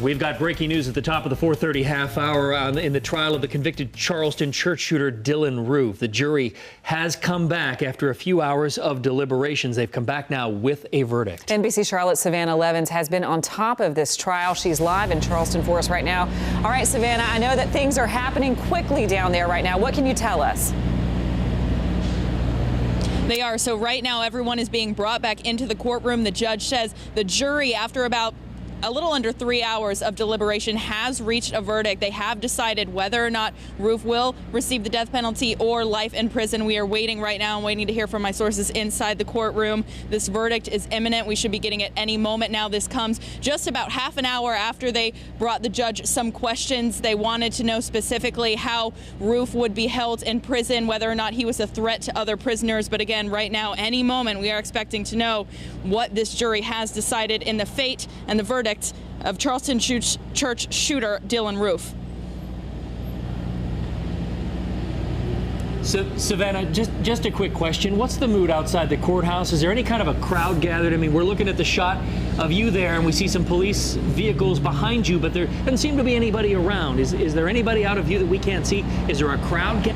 We've got breaking news at the top of the 4:30 half hour in the trial of the convicted Charleston church shooter Dylann Roof. The jury has come back after a few hours of deliberations. They've come back now with a verdict. NBC Charlotte's Savannah Levins has been on top of this trial. She's live in Charleston for us right now. All right, Savannah, I know that things are happening quickly down there right now. What can you tell us? They are. So right now, everyone is being brought back into the courtroom. The judge says the jury, after about a little under 3 hours of deliberation, has reached a verdict. They have decided whether or not Roof will receive the death penalty or life in prison. We are waiting right now. I'm waiting to hear from my sources inside the courtroom. This verdict is imminent. We should be getting it any moment now. This comes just about half an hour after they brought the judge some questions. They wanted to know specifically how Roof would be held in prison, whether or not he was a threat to other prisoners. But again, right now, any moment, we are expecting to know what this jury has decided in the fate and the verdict of Charleston church shooter Dylann Roof. So, Savannah, just a quick question. What's the mood outside the courthouse? Is there any kind of a crowd gathered? I mean, we're looking at the shot of you there, and we see some police vehicles behind you, but there doesn't seem to be anybody around. Is there anybody out of view that we can't see? Is there a crowd?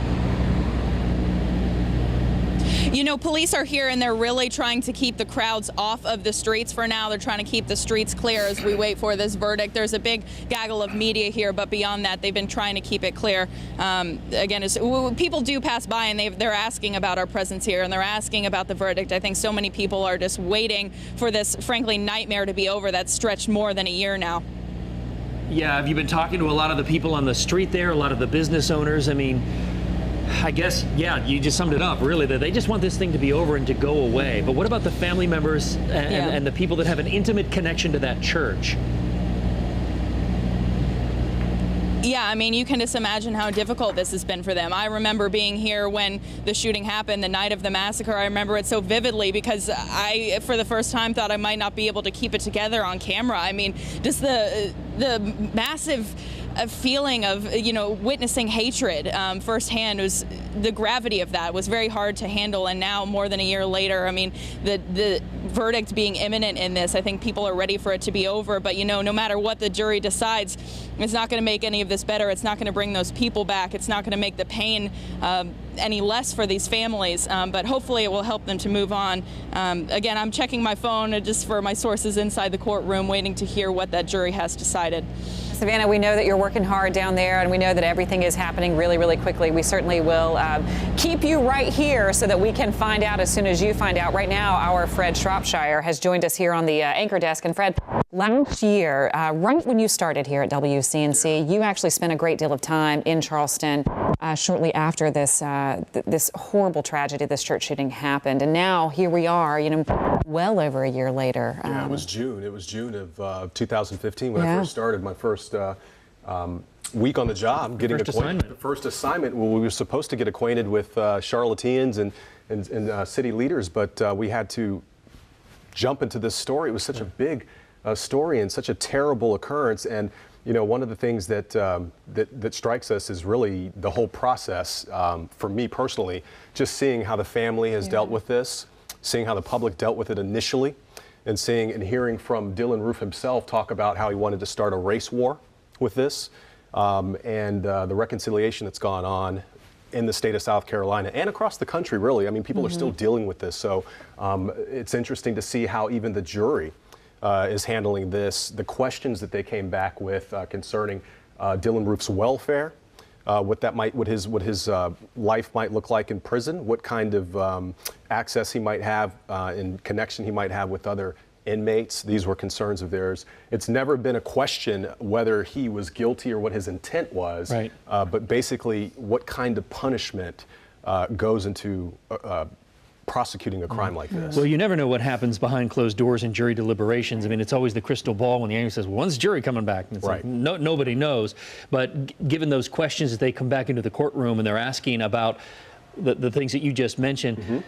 You know, police are here and they're really trying to keep the crowds off of the streets for now. They're trying to keep the streets clear as we wait for this verdict. There's a big gaggle of media here, but beyond that, they've been trying to keep it clear. Again, people do pass by and they're asking about our presence here and they're asking about the verdict. I think so many people are just waiting for this, frankly, nightmare to be over that's stretched more than a year now. Yeah, have you been talking to a lot of the people on the street there, a lot of the business owners? I mean, I guess, yeah, you just summed it up, really, that they just want this thing to be over and to go away. But what about the family members and the people that have an intimate connection to that church? Yeah, I mean, you can just imagine how difficult this has been for them. I remember being here when the shooting happened, the night of the massacre. I remember it so vividly because I, for the first time, thought I might not be able to keep it together on camera. I mean, just the massive feeling of, you know, witnessing hatred firsthand. Was the gravity of that was very hard to handle. And now, more than a year later, I mean, the verdict being imminent in this, I think people are ready for it to be over. But, you know, no matter what the jury decides, it's not going to make any of this better. It's not going to bring those people back. It's not going to make the pain any less for these families. But hopefully it will help them to move on. Again, I'm checking my phone just for my sources inside the courtroom, waiting to hear what that jury has decided. Savannah, we know that you're working hard down there, and we know that everything is happening really, really quickly. We certainly will keep you right here so that we can find out as soon as you find out. Right now, our Fred Shropshire has joined us here on the anchor desk. And Fred, last year, right when you started here at WCNC, you actually spent a great deal of time in Charleston shortly after this this horrible tragedy, this church shooting happened. And now here we are, you know, well over a year later. Yeah, it was June. It was June of 2015 when I first started my first week on the job, getting acquainted. The first assignment, well, we were supposed to get acquainted with Charlotteans and city leaders, but we had to jump into this story. It was such a big story and such a terrible occurrence. And you know, one of the things that that strikes us is really the whole process. For me personally, just seeing how the family has dealt with this, seeing how the public dealt with it initially, and seeing and hearing from Dylann Roof himself talk about how he wanted to start a race war with this, and the reconciliation that's gone on in the state of South Carolina and across the country, really. I mean, people are still dealing with this, so it's interesting to see how even the jury is handling this, the questions that they came back with concerning Dylann Roof's welfare, what his life might look like in prison, what kind of access he might have and connection he might have with other inmates. These were concerns of theirs. It's never been a question whether he was guilty or what his intent was, right. But basically what kind of punishment goes into prosecuting a crime like this. Well, you never know what happens behind closed doors in jury deliberations. I mean, it's always the crystal ball when the anchor says, well, when's the jury coming back? And it's like, nobody knows. But given those questions as they come back into the courtroom and they're asking about the things that you just mentioned,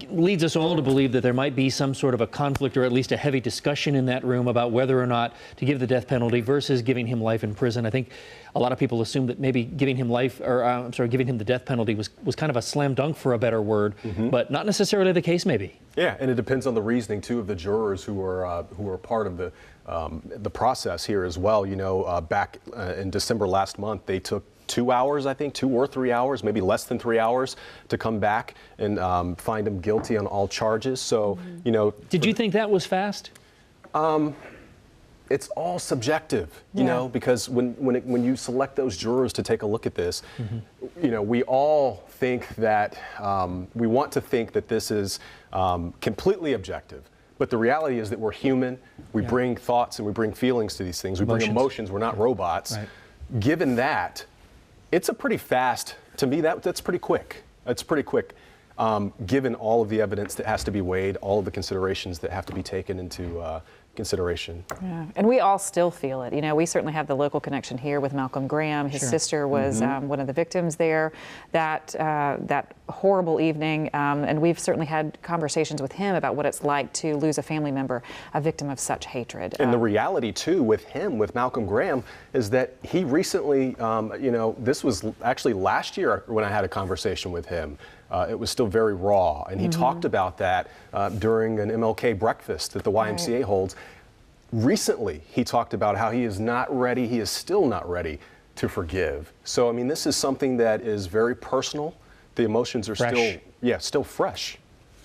leads us all to believe that there might be some sort of a conflict or at least a heavy discussion in that room about whether or not to give the death penalty versus giving him life in prison. I think a lot of people assume that maybe giving him giving him the death penalty was kind of a slam dunk, for a better word, but not necessarily the case maybe. Yeah, and it depends on the reasoning too of the jurors who are part of the process here as well. You know, back in December last month, they took 2 hours, I think, 2 or 3 hours, maybe less than 3 hours, to come back and find him guilty on all charges. So, you know. Did you think that was fast? It's all subjective, you know, because when you select those jurors to take a look at this, you know, we all think that, we want to think that this is completely objective. But the reality is that we're human. We bring thoughts and we bring feelings to these things. We bring emotions. We're not robots. Right. Given that, it's a pretty fast, to me, that's pretty quick. It's pretty quick, given all of the evidence that has to be weighed, all of the considerations that have to be taken into consideration. Yeah, and we all still feel it. You know, we certainly have the local connection here with Malcolm Graham. His sister was one of the victims there that horrible evening, and we've certainly had conversations with him about what it's like to lose a family member, a victim of such hatred. And the reality, too, with him, with Malcolm Graham, is that he recently, you know, this was actually last year when I had a conversation with him. It was still very raw, and he talked about that during an MLK breakfast that the YMCA holds. Recently, he talked about how he is not ready, he is still not ready to forgive. So, I mean, this is something that is very personal. The emotions are still fresh.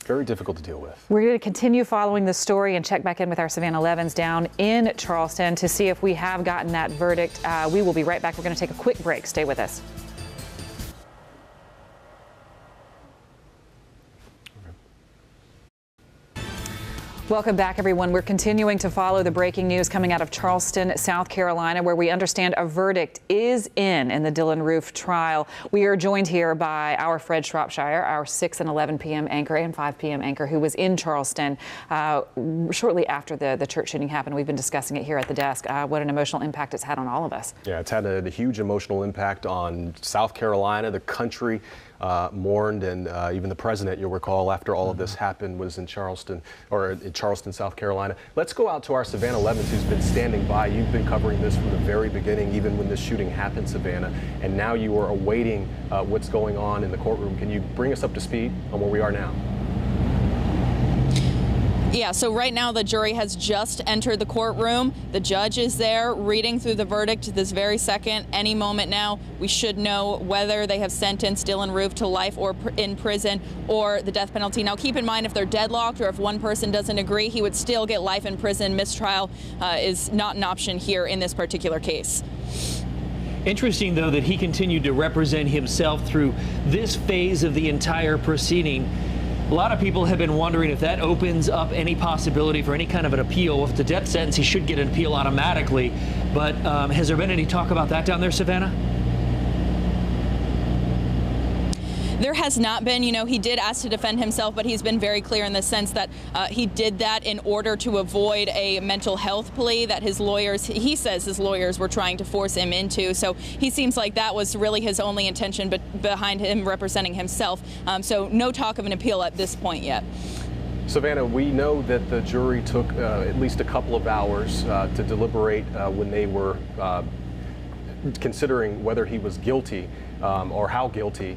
Very difficult to deal with. We're going to continue following the story and check back in with our Savannah Levins down in Charleston to see if we have gotten that verdict. We will be right back. We're going to take a quick break. Stay with us. Welcome back, everyone. We're continuing to follow the breaking news coming out of Charleston, South Carolina, where we understand a verdict is in the Dylann Roof trial. We are joined here by our Fred Shropshire, our 6 and 11 p.m. anchor and 5 p.m. anchor, who was in Charleston shortly after the church shooting happened. We've been discussing it here at the desk. What an emotional impact it's had on all of us. Yeah, it's had a huge emotional impact on South Carolina, the country. Mourned, and even the president, you'll recall, after all of this happened, was in Charleston, South Carolina. Let's go out to our Savannah Levins, who's been standing by. You've been covering this from the very beginning, even when this shooting happened, Savannah, and now you are awaiting what's going on in the courtroom. Can you bring us up to speed on where we are now? Yeah, so right now the jury has just entered the courtroom. The judge is there reading through the verdict this very second. Any moment now, we should know whether they have sentenced Dylann Roof to life or in prison or the death penalty. Now, keep in mind, if they're deadlocked or if one person doesn't agree, he would still get life in prison. Mistrial is not an option here in this particular case. Interesting, though, that he continued to represent himself through this phase of the entire proceeding. A lot of people have been wondering if that opens up any possibility for any kind of an appeal. If the death sentence, he should get an appeal automatically. But has there been any talk about that down there, Savannah? There has not been. You know, he did ask to defend himself, but he's been very clear in the sense that he did that in order to avoid a mental health plea that his lawyers, he says his lawyers were trying to force him into. So he seems like that was really his only intention behind him representing himself. So no talk of an appeal at this point yet. Savannah, we know that the jury took at least a couple of hours to deliberate when they were considering whether he was guilty or how guilty.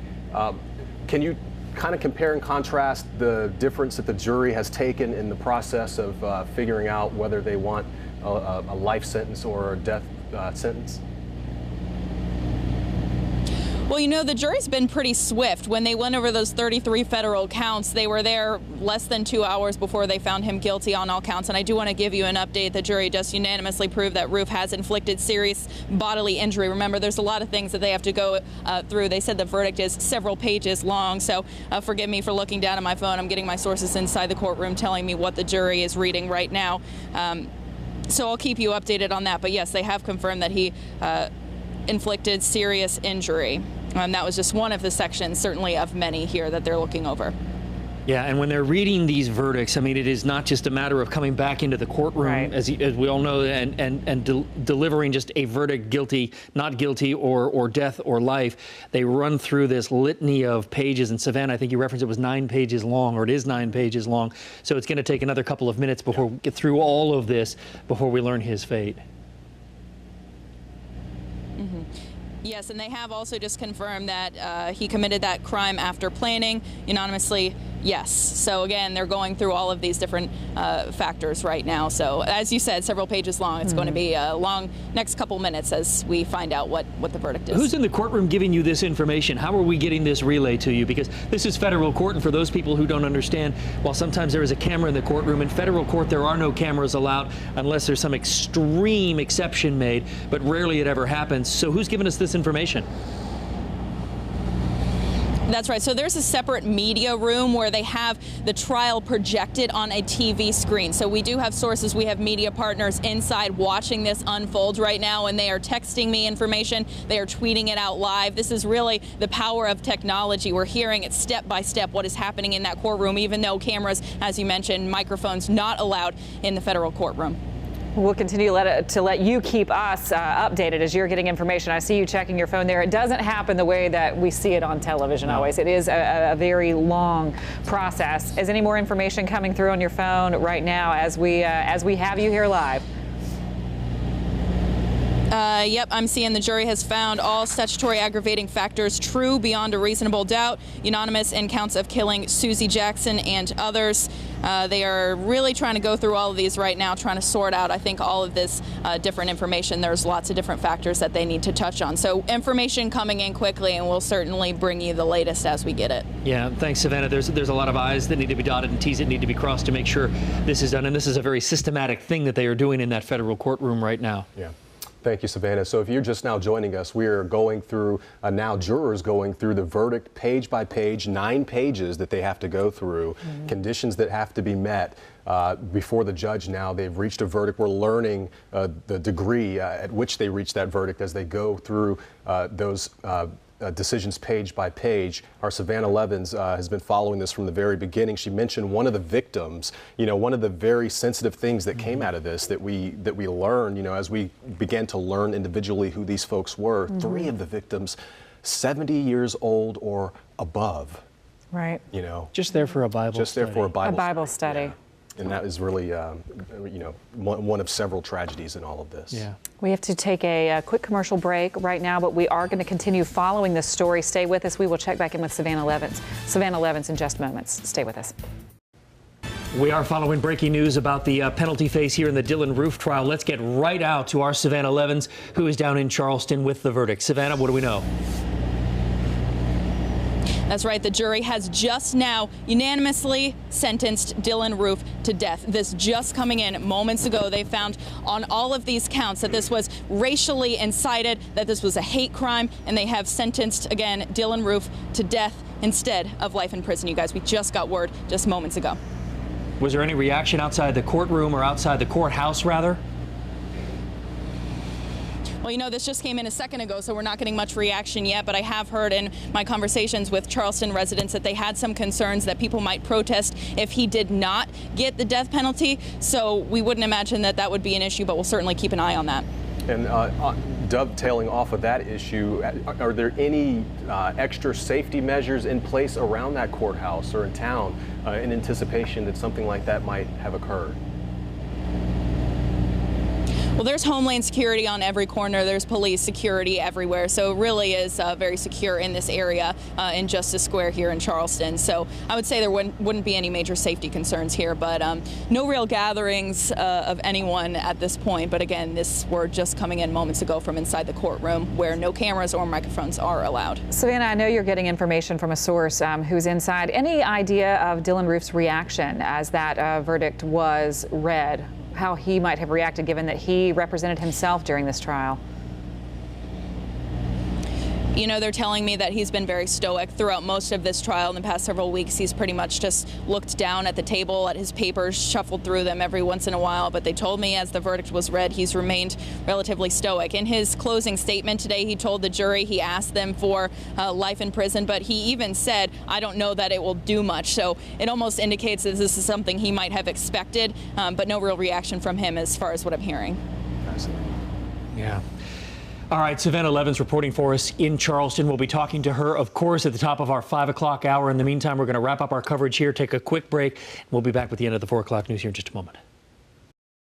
Can you kind of compare and contrast the difference that the jury has taken in the process of figuring out whether they want a life sentence or a death sentence? Well, you know, the jury's been pretty swift. When they went over those 33 federal counts, they were there less than 2 hours before they found him guilty on all counts. And I do want to give you an update. The jury just unanimously proved that Roof has inflicted serious bodily injury. Remember, there's a lot of things that they have to go through. They said the verdict is several pages long. So forgive me for looking down at my phone. I'm getting my sources inside the courtroom telling me what the jury is reading right now. So I'll keep you updated on that. But yes, they have confirmed that he inflicted serious injury. That was just one of the sections, certainly of many here that they're looking over. Yeah, and when they're reading these verdicts, I mean, it is not just a matter of coming back into the courtroom, as we all know, and delivering just a verdict, guilty, not guilty, or death or life. They run through this litany of pages. And Savannah, I think you referenced it was 9 pages long, or it is 9 pages long. So it's going to take another couple of minutes before we get through all of this before we learn his fate. Yes, and they have also just confirmed that he committed that crime after planning, unanimously Yes. So again, they're going through all of these different factors right now. So as you said, several pages long. It's going to be a long next couple minutes as we find out what the verdict is. Who's in the courtroom giving you this information? How are we getting this relayed to you? Because this is federal court, and for those people who don't understand, while sometimes there is a camera in the courtroom, in federal court there are no cameras allowed unless there's some extreme exception made, but rarely it ever happens. So who's giving us this information? That's right. So there's a separate media room where they have the trial projected on a TV screen. So we do have sources. We have media partners inside watching this unfold right now, and they are texting me information. They are tweeting it out live. This is really the power of technology. We're hearing it step by step what is happening in that courtroom, even though cameras, as you mentioned, microphones not allowed in the federal courtroom. We'll continue to let you keep us updated as you're getting information. I see you checking your phone there. It doesn't happen the way that we see it on television always. It is a very long process. Is any more information coming through on your phone right now as we have you here live? Yep, I'm seeing the jury has found all statutory aggravating factors true beyond a reasonable doubt, unanimous in counts of killing Susie Jackson and others. They are really trying to go through all of these right now, trying to sort out, I think, all of this different information. There's lots of different factors that they need to touch on. So information coming in quickly, and we'll certainly bring you the latest as we get it. Yeah, thanks, Savannah. There's a lot of I's that need to be dotted and T's that need to be crossed to make sure this is done. And this is a very systematic thing that they are doing in that federal courtroom right now. Yeah. Thank you, Savannah. So if you're just now joining us, we are going through, now jurors going through the verdict page by page, 9 pages that they have to go through, conditions that have to be met before the judge. Now they've reached a verdict. We're learning the degree at which they reach that verdict as they go through those decisions page by page. Our Savannah Levins has been following this from the very beginning. She mentioned one of the victims, one of the very sensitive things that came out of this that we learned, as we began to learn individually who these folks were. 3 of the victims, 70 years old or above. Right. Just there for a Bible study. Just there for a Bible study. Yeah. And that is really, one of several tragedies in all of this. Yeah. We have to take a quick commercial break right now, but we are going to continue following this story. Stay with us. We will check back in with Savannah Levins. Savannah Levins in just moments. Stay with us. We are following breaking news about the penalty phase here in the Dylann Roof trial. Let's get right out to our Savannah Levins, who is down in Charleston with the verdict. Savannah, what do we know? That's right. The jury has just now unanimously sentenced Dylann Roof to death. This just coming in moments ago. They found on all of these counts that this was racially incited, that this was a hate crime, and they have sentenced, again, Dylann Roof to death instead of life in prison. You guys, we just got word just moments ago. Was there any reaction outside the courtroom or outside the courthouse, rather? Well, this just came in a second ago, so we're not getting much reaction yet, but I have heard in my conversations with Charleston residents that they had some concerns that people might protest if he did not get the death penalty. So we wouldn't imagine that would be an issue, but we'll certainly keep an eye on that. And dovetailing off of that issue, are there any extra safety measures in place around that courthouse or in town in anticipation that something like that might have occurred? Well, there's Homeland Security on every corner. There's police security everywhere. So it really is very secure in this area in Justice Square here in Charleston. So I would say there wouldn't be any major safety concerns here, but no real gatherings of anyone at this point. But again, this word just coming in moments ago from inside the courtroom where no cameras or microphones are allowed. Savannah, I know you're getting information from a source who's inside. Any idea of Dylann Roof's reaction as that verdict was read? How he might have reacted given that he represented himself during this trial? They're telling me that he's been very stoic throughout most of this trial. In the past several weeks, he's pretty much just looked down at the table, at his papers, shuffled through them every once in a while. But they told me as the verdict was read, he's remained relatively stoic. In his closing statement today, he told the jury he asked them for life in prison, but he even said, I don't know that it will do much. So it almost indicates that this is something he might have expected, but no real reaction from him as far as what I'm hearing. Yeah. All right, Savannah Levins reporting for us in Charleston. We'll be talking to her, of course, at the top of our 5 o'clock hour. In the meantime, we're going to wrap up our coverage here, take a quick break. We'll be back with the end of the 4 o'clock news here in just a moment.